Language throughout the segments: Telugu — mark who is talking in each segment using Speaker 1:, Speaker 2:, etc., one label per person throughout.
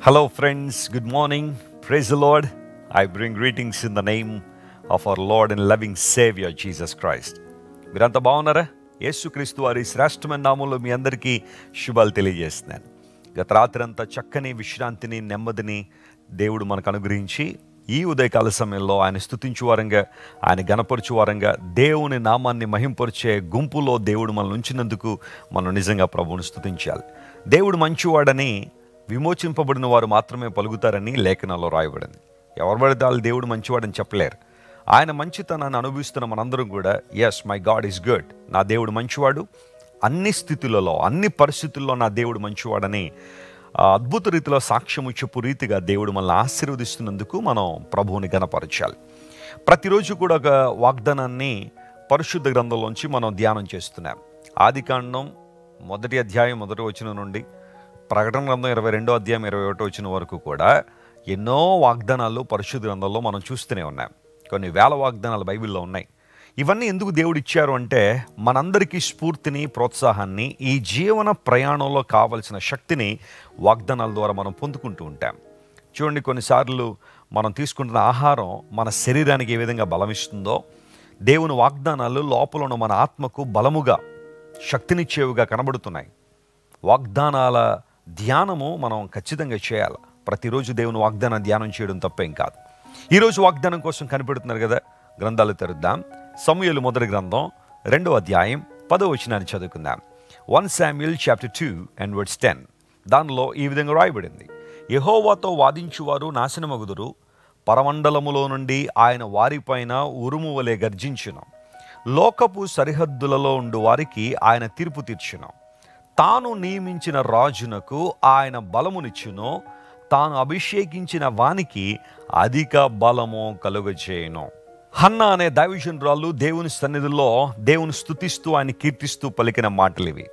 Speaker 1: Hello, friends. Good morning. Praise the Lord. I bring greetings in the name of our Lord and loving Savior, Jesus Christ. మీరంతా బాగున్నారా? యేసుక్రీస్తు వారి శ్రేష్టమైన నామంలో మీ అందరికీ శుభాలు తెలియజేస్తున్నాను. గత రాత్రి అంతా చక్కని విశ్రాంతిని, నెమ్మదిని దేవుడు మనకు అనుగ్రహించి ఈ ఉదయకాల సమయంలో ఆయన స్తుతించు వారంగా, ఆయన గణపరచు వారంగా, దేవుని నామాన్ని మహింపరిచే గుంపులో దేవుడు మనల్ని ఉంచినందుకు మనం నిజంగా ప్రభువుని స్తుతించాలి. దేవుడు మంచివాడని విమోచింపబడిన వారు మాత్రమే పలుకుతారని లేఖనాల్లో రాయబడింది. ఎవరు పడితే వాళ్ళు దేవుడు మంచివాడని చెప్పలేరు. ఆయన మంచితనాన్ని అనుభవిస్తున్న మనందరం కూడా yes, my God is good, నా దేవుడు మంచివాడు, అన్ని స్థితులలో అన్ని పరిస్థితుల్లో నా దేవుడు మంచివాడని అద్భుత రీతిలో సాక్ష్యము చెప్పు రీతిగా దేవుడు మనల్ని ఆశీర్వదిస్తున్నందుకు మనం ప్రభువుని గణపరచాలి. ప్రతిరోజు కూడా ఒక వాగ్దానాన్ని పరిశుద్ధ గ్రంథంలోంచి మనం ధ్యానం చేస్తున్నాం. ఆదికాండం 1వ అధ్యాయం 1వ వచనం నుండి ప్రకటన గ్రంథం 22వ అధ్యాయం 21వ వచనం వరకు కూడా ఎన్నో వాగ్దానాలు పరిశుద్ధ గ్రంథంలో మనం చూస్తూనే ఉన్నాం. కొన్ని వేల వాగ్దానాలు బైబిల్లో ఉన్నాయి. ఇవన్నీ ఎందుకు దేవుడు ఇచ్చారు అంటే మనందరికీ స్ఫూర్తిని, ప్రోత్సాహాన్ని, ఈ జీవన ప్రయాణంలో కావలసిన శక్తిని వాగ్దానాల ద్వారా మనం పొందుకుంటూ ఉంటాం. చూడండి, కొన్నిసార్లు మనం తీసుకుంటున్న ఆహారం మన శరీరానికి ఏ విధంగా బలమిస్తుందో, దేవుని వాగ్దానాలు లోపల ఉన్న మన ఆత్మకు బలముగా, శక్తినిచ్చేవిగా కనబడుతున్నాయి. వాగ్దానాల ధ్యానము మనం ఖచ్చితంగా చేయాలి. ప్రతిరోజు దేవుని వాగ్దాన ధ్యానం చేయడం తప్పేం కాదు. ఈరోజు వాగ్దానం కోసం కనిపెడుతున్నారు కదా, గ్రంథాలు తెరుద్దాం. సమూయేలు మొదటి గ్రంథం 2వ అధ్యాయం 10వ వచనాన్ని చదువుకుందాం. 1 Samuel chapter 2 and verse 10. దానిలో ఈ విధంగా రాయబడింది: యెహోవాతో వాదించువారు నాశనమగుదురు, పరమండలములో నుండి ఆయన వారిపైన ఉరుము వలె గర్జించును, లోకపు సరిహద్దులలో ఉండు వారికి ఆయన తీర్పు తీర్చును, తాను నియమించిన రాజునకు ఆయన బలమునిచ్చును, తాను అభిషేకించిన వానికి అధిక బలము కలుగజేయును. హన్నా అనే దైవజనురాలు దేవుని సన్నిధిలో దేవుని స్తుతిస్తూ ఆయన కీర్తిస్తూ పలికిన మాటలు ఇవి.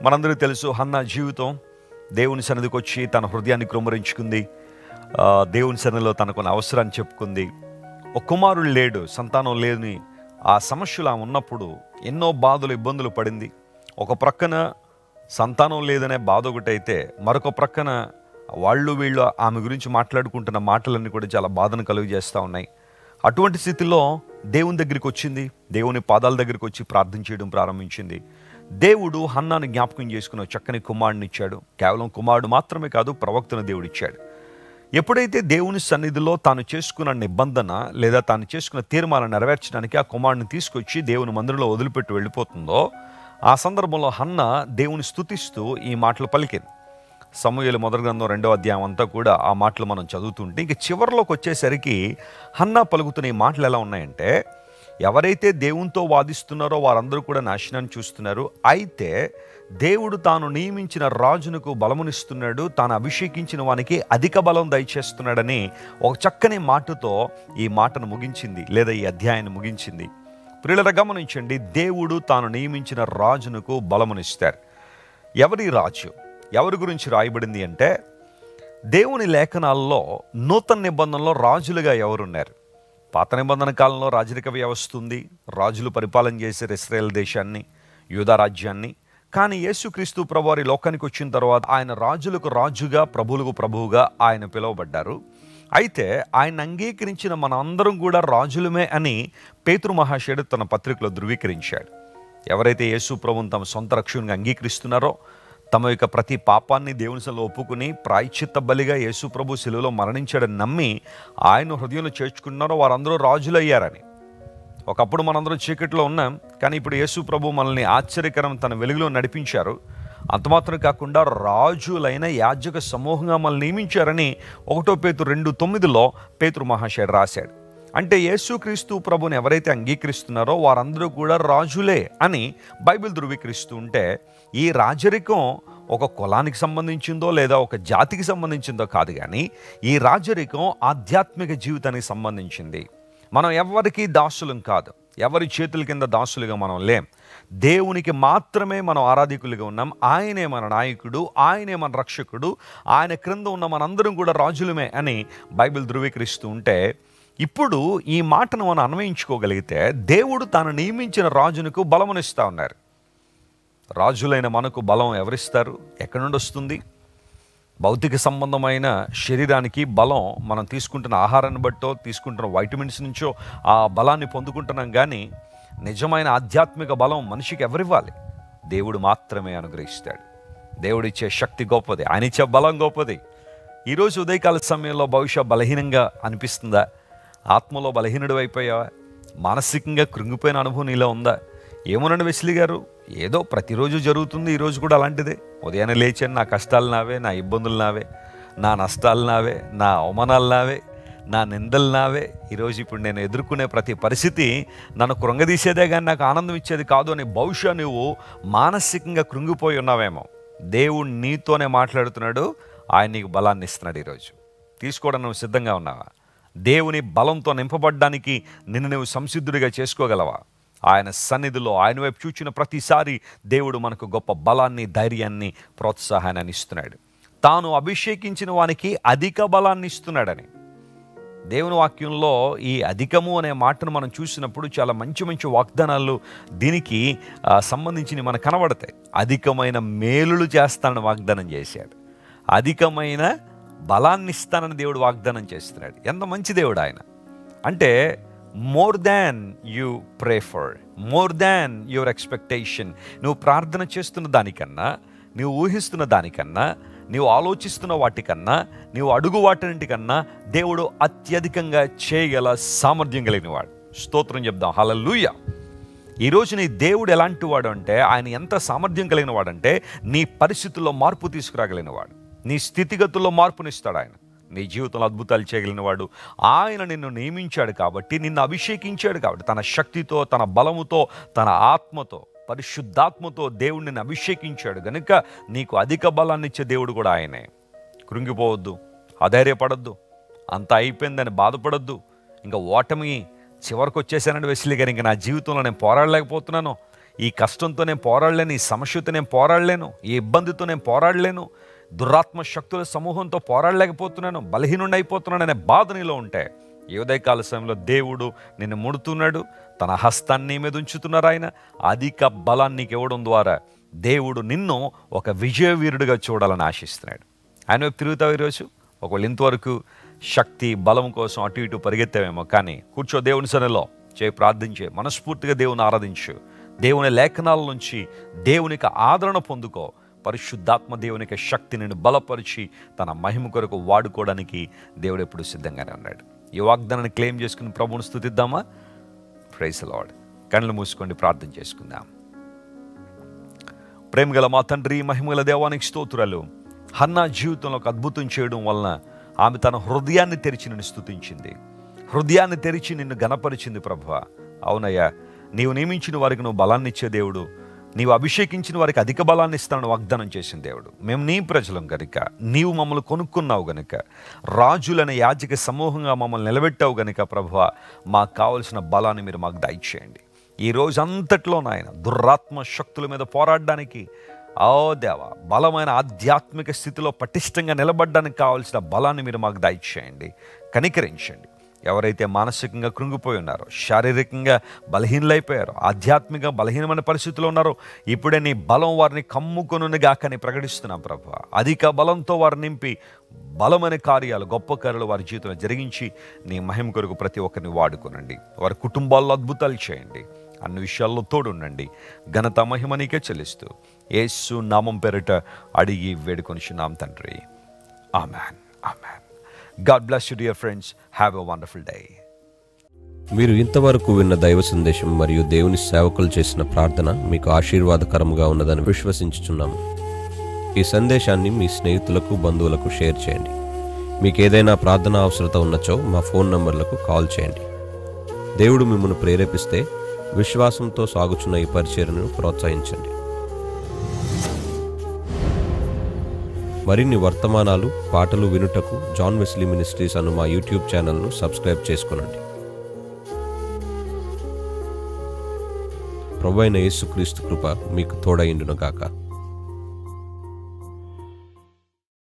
Speaker 1: మనందరికీ తెలుసు, హన్నా జీవితం దేవుని సన్నిధికి వచ్చి తన హృదయాన్ని కృమ్మరించుకుంది. దేవుని సన్నిధిలో తనకున్న అవసరాన్ని చెప్పుకుంది. ఒక కుమారుడు లేడు, సంతానం లేని ఆ సమస్యలు ఆమె ఉన్నప్పుడు ఎన్నో బాధలు, ఇబ్బందులు పడింది. ఒక ప్రక్కన సంతానం లేదనే బాధ ఒకటైతే, మరొక ప్రక్కన వీళ్ళు ఆమె గురించి మాట్లాడుకుంటున్న మాటలన్నీ కూడా చాలా బాధను కలుగజేస్తూ ఉన్నాయి. అటువంటి స్థితిలో దేవుని దగ్గరికి వచ్చింది. దేవుని పాదాల దగ్గరికి వచ్చి ప్రార్థన చేయడం ప్రారంభించింది. దేవుడు హన్నాను జ్ఞాపకం చేసుకున్న చక్కని కుమారుడిని ఇచ్చాడు. కేవలం కుమారుడు మాత్రమే కాదు, ప్రవక్తను దేవుడు ఇచ్చాడు. ఎప్పుడైతే దేవుని సన్నిధిలో తాను చేసుకున్న నిబంధన లేదా తాను చేసుకున్న తీర్మానం నెరవేర్చడానికి ఆ కుమారుడిని తీసుకొచ్చి దేవుని మందిరంలో వదిలిపెట్టి వెళ్ళిపోతుందో, ఆ సందర్భంలో హన్నా దేవుని స్తుతిస్తూ ఈ మాటలు పలికింది. సమూయేలు మొదటి గ్రంథం 2వ అధ్యాయం అంతా కూడా ఆ మాటలు మనం చదువుతుంటే, ఇంక చివరిలోకి వచ్చేసరికి హన్నా పలుకుతున్న ఈ మాటలు ఎలా ఉన్నాయంటే, ఎవరైతే దేవునితో వాదిస్తున్నారో వారందరూ కూడా నాశనాన్ని చూస్తున్నారు, అయితే దేవుడు తాను నియమించిన రాజునకు బలమునిస్తున్నాడు, తాను అభిషేకించిన వానికి అధిక బలం దయచేస్తున్నాడని ఒక చక్కని మాటతో ఈ మాటను ముగించింది, లేదా ఈ అధ్యాయాన్ని ముగించింది. ప్రియులారా, గమనించండి, దేవుడు తాను నియమించిన రాజునకు బలమునిస్తారు. ఎవరి రాజు, ఎవరి గురించి రాయబడింది అంటే, దేవుని లేఖనాల్లో నూతన నిబంధనలో రాజులుగా ఎవరున్నారు? పాత నిబంధన కాలంలో రాజరిక వ్యవస్థ ఉంది, రాజులు పరిపాలన చేశారు ఇశ్రాయేల్ దేశాన్ని, యూదా రాజ్యాన్ని. కానీ యేసుక్రీస్తు ప్రభువారి లోకానికి వచ్చిన తర్వాత ఆయన రాజులకు రాజుగా, ప్రభువులకు ప్రభువుగా ఆయన పిలువబడ్డారు. అయితే ఆయన అంగీకరించిన మన అందరం కూడా రాజులమే అని పేతురు మహాశయుడు తన పత్రికలో ధృవీకరించాడు. ఎవరైతే యేసు ప్రభువును తమ సొంత రక్షణగా అంగీకరిస్తున్నారో, తమ యొక్క ప్రతి పాపాన్ని దేవుని సన్నిధిలో ఒప్పుకుని ప్రాయశ్చిత్త బలిగా యేసు ప్రభు శిలువలో మరణించాడని నమ్మి ఆయన హృదయంలో చేర్చుకున్నారో వారందరూ రాజులయ్యారని. ఒకప్పుడు మనందరం చీకట్లో ఉన్నాం, కానీ ఇప్పుడు యేసు ప్రభు మనల్ని ఆశ్చర్యకరం తన వెలుగులో నడిపించారు. అంత మాత్రం కాకుండా రాజులైన యాజక సమూహంగా మనల్ని నియమించారని 1 పేతురు 2:9లో పేతురు మహాశయుడు రాశాడు. అంటే యేసుక్రీస్తు ప్రభుని ఎవరైతే అంగీకరిస్తున్నారో వారందరూ కూడా రాజులే అని బైబిల్ ధృవీకరిస్తూ ఉంటే, ఈ రాజరికం ఒక కులానికి సంబంధించిందో లేదా ఒక జాతికి సంబంధించిందో కాదు, కానీ ఈ రాజరికం ఆధ్యాత్మిక జీవితానికి సంబంధించింది. మనం ఎవరికి దాసులం కాదు, ఎవరి చేతుల కింద దాసులుగా మనం లేం. దేవునికి మాత్రమే మనం ఆరాధికులుగా ఉన్నాం. ఆయనే మన నాయకుడు, ఆయనే మన రక్షకుడు, ఆయన క్రింద ఉన్న మనందరం కూడా రాజులమే అని బైబిల్ ధృవీకరిస్తూ ఉంటే, ఇప్పుడు ఈ మాటను మనం అన్వయించుకోగలిగితే, దేవుడు తాను నియమించిన రాజునకు బలమునిస్తూ ఉన్నారు. రాజులైన మనకు బలం ఎవరిస్తారు? ఎక్కడి నుండి వస్తుంది? భౌతిక సంబంధమైన శరీరానికి బలం మనం తీసుకుంటున్న ఆహారాన్ని బట్టో తీసుకుంటున్న వైటమిన్స్ నుంచో ఆ బలాన్ని పొందుకుంటున్నాం. కానీ నిజమైన ఆధ్యాత్మిక బలం మనిషికి ఎవరివ్వాలి? దేవుడు మాత్రమే అనుగ్రహిస్తాడు. దేవుడు ఇచ్చే శక్తి గొప్పది, ఆయన ఇచ్చే బలం గొప్పది. ఈరోజు ఉదయకాల సమయంలో బహుశా బలహీనంగా అనిపిస్తుందా? ఆత్మలో బలహీనుడు అయిపోయావా? మానసికంగా కృంగిపోయిన అనుభవం నీలో ఉందా? ఏమోనండి వెస్లీ గారు, ఏదో ప్రతిరోజు జరుగుతుంది, ఈరోజు కూడా అలాంటిదే. ఉదయాన్నే లేచాను, నా కష్టాలు నావే, నా ఇబ్బందులు నావే, నా నష్టాలు నావే, నా అవమానాలు నావే, నా నిందలు నావే. ఈరోజు ఇప్పుడు నేను ఎదుర్కొనే ప్రతి పరిస్థితి నన్ను కృంగదీసేదే కానీ నాకు ఆనందం ఇచ్చేది కాదు అని బహుశా నువ్వు మానసికంగా కృంగిపోయి ఉన్నావేమో. దేవుడు నీతోనే మాట్లాడుతున్నాడు, ఆయన నీకు బలాన్ని ఇస్తున్నాడు. ఈరోజు తీసుకోవడం నువ్వు సిద్ధంగా ఉన్నావా? దేవుని బలంతో నింపబడ్డానికి నిన్ను నువ్వు సంసిద్ధుడిగా చేసుకోగలవా? ఆయన సన్నిధిలో ఆయన వైపు చూచిన ప్రతిసారి దేవుడు మనకు గొప్ప బలాన్ని, ధైర్యాన్ని, ప్రోత్సాహాన్ని ఇస్తున్నాడు. తాను అభిషేకించిన వానికి అధిక బలాన్ని ఇస్తున్నాడని దేవుని వాక్యంలో ఈ అధికము అనే మాటను మనం చూసినప్పుడు చాలా మంచి మంచి వాగ్దానాలు దీనికి సంబంధించి మనకు కనబడతాయి. అధికమైన మేలులు చేస్తానని వాగ్దానం చేశాడు, అధికమైన బలాన్ని ఇస్తానని దేవుడు వాగ్దానం చేస్తున్నాడు. ఎంత మంచి దేవుడు ఆయన అంటే, more than you pray for, more than your expectation. నువ్వు ప్రార్థన చేస్తున్న దానికన్నా, నువ్వు ఊహిస్తున్న దానికన్నా, నీవు ఆలోచిస్తున్న వాటికన్నా, నీవు అడుగు వాటికన్నా దేవుడు అత్యధికంగా చేయగల సామర్థ్యం కలిగిన వాడు. స్తోత్రం చెప్దాం, హల్లెలూయా. ఈరోజు నీ దేవుడు ఎలాంటి వాడు అంటే, ఆయన ఎంత సామర్థ్యం కలిగిన వాడంటే, నీ పరిస్థితుల్లో మార్పు తీసుకురాగలిగిన వాడు, నీ స్థితిగతుల్లో మార్పునిస్తాడు ఆయన. నీ జీవితంలో అద్భుతాలు చేయగలిగిన వాడు. ఆయన నిన్ను నియమించాడు కాబట్టి, నిన్ను అభిషేకించాడు కాబట్టి, తన శక్తితో, తన బలముతో, తన ఆత్మతో, పరిశుద్ధాత్మతో దేవుడు నిన్ను అభిషేకించాడు గనుక నీకు అధిక బలాన్ని ఇచ్చే దేవుడు కూడా ఆయనే. కృంగిపోవద్దు, అధైర్యపడద్దు, అంత అయిపోయిందని బాధపడద్దు. ఇంకా ఓటమి చివరికి వచ్చేసానండి వెస్లీ గారు, ఇంకా నా జీవితంలో నేను పోరాడలేకపోతున్నాను, ఈ కష్టంతో నేను పోరాడలేను, ఈ సమస్యతో నేను పోరాడలేను, ఈ ఇబ్బందితో నేను పోరాడలేను, దురాత్మ శక్తుల సమూహంతో పోరాడలేకపోతున్నాను, బలహీనుండి అయిపోతున్నాను అనే బాధ నీలో ఉంటే, ఈ ఉదయకాల సమయంలో దేవుడు నిన్ను ముడుతున్నాడు, తన హస్తాన్ని నీ మీద ఉంచుతున్నారు. ఆయన అధిక బలాన్ని నీకు ఇవ్వడం ద్వారా దేవుడు నిన్ను ఒక విజయవీరుడిగా చూడాలని ఆశిస్తున్నాడు. ఆయన వైపు తిరుగుతావు ఈరోజు. ఒకవేళ ఇంతవరకు శక్తి బలం కోసం అటు ఇటు పరిగెత్తావేమో, కానీ కూర్చో దేవుని సన్నిధిలో, ప్రార్థించే, మనస్ఫూర్తిగా దేవుని ఆరాధించు, దేవుని లేఖనాల నుంచి దేవునికి ఆదరణ పొందుకో. పరిశుద్ధాత్మ దేవునికి శక్తి నిన్ను బలపరిచి తన మహిమ కొరకు వాడుకోవడానికి దేవుడు ఎప్పుడు సిద్ధంగానే ఉన్నాడు. ఈ వాగ్దానాన్ని క్లెయిమ్ చేసుకుని ప్రభువుని స్తుతిద్దామా? Praise the lord. కళ్ళు మూసుకోండి, ప్రార్థన చేసుకుందాం. ప్రేమగల మా తండ్రి, మహిమగల దేవానికి స్తోత్రాలు. హన్నా జీవితంలో ఒక అద్భుతం చేయడం వలన ఆమె తన హృదయాన్ని తెరిచి నిన్ను స్తుతించింది, హృదయాన్ని తెరిచి నిన్ను గణపరిచింది. ప్రభువా, అవునయ్యా, నీవు నియమించిన వారికి నువ్వు బలాన్ని ఇచ్చే దేవుడు, నీవు అభిషేకించిన వారికి అధిక బలాన్ని ఇస్తానని వాగ్దానం చేసిన దేవుడు. మేము నీ ప్రజలం గనుక, నీవు మమ్మల్ని కొనుక్కున్నావు గనుక, రాజులనే యాజక సమూహంగా మమ్మల్ని నిలబెట్టావు గనుక ప్రభువా, మాకు కావలసిన బలాన్ని మీరు మాకు దయచేయండి. ఈ రోజు అంతట్లో నాయన దురాత్మ శక్తుల మీద పోరాడడానికి, ఓ దేవా, బలమైన ఆధ్యాత్మిక స్థితిలో పటిష్టంగా నిలబడడానికి కావాల్సిన బలాన్ని మీరు మాకు దయచేయండి, కనికరించండి. ఎవరైతే మానసికంగా కృంగిపోయి ఉన్నారో, శారీరకంగా బలహీనలైపోయారో, ఆధ్యాత్మికంగా బలహీనమైన పరిస్థితుల్లో ఉన్నారో, ఇప్పుడే నీ బలం వారిని కమ్ముకొనుగాకని ప్రకటిస్తున్నాం ప్రభువా. అధిక బలంతో వారిని నింపి బలమైన కార్యాలు, గొప్ప కార్యాలు వారి జీవితంలో జరిగించి నీ మహిమ కొరకు ప్రతి ఒక్కరిని వాడుకోనండి. వారి కుటుంబాల్లో అద్భుతాలు చేయండి, అన్ని విషయాల్లో తోడుండండి. ఘనత మహిమ నీకే చెల్లిస్తూ యేసు నామం పేరిట అడిగి వేడుకొనిచున్నాం తండ్రి, amen, amen. God bless you dear friends. Have a wonderful day.
Speaker 2: మీరు ఇంతవరకు విన్న దైవ సందేశం మరియు దేవుని సేవకులు చేసిన ప్రార్థన మీకు ఆశీర్వాదకరముగా ఉన్నదని విశ్వసించుచున్నాము. ఈ సందేశాన్ని మీ స్నేహితులకు, బంధువులకు షేర్ చేయండి. మీకు ఏదైనా ప్రార్థన అవసరత ఉన్నచో మా ఫోన్ నంబర్లకు కాల్ చేయండి. దేవుడు మిమ్మల్ని ప్రేరేపిస్తే విశ్వాసంతో సాగుచున్న ఈ పరిచర్యను ప్రోత్సహించండి. మరిన్ని వర్తమానాలు, పాటలు వినుటకు జాన్ వెస్లీ మినిస్ట్రీస్ అను మా యూట్యూబ్ ఛానల్ను సబ్స్క్రైబ్ చేసుకొనండి. ప్రభువైన యేసుక్రీస్తు కృప మీకు తోడైండును గాక.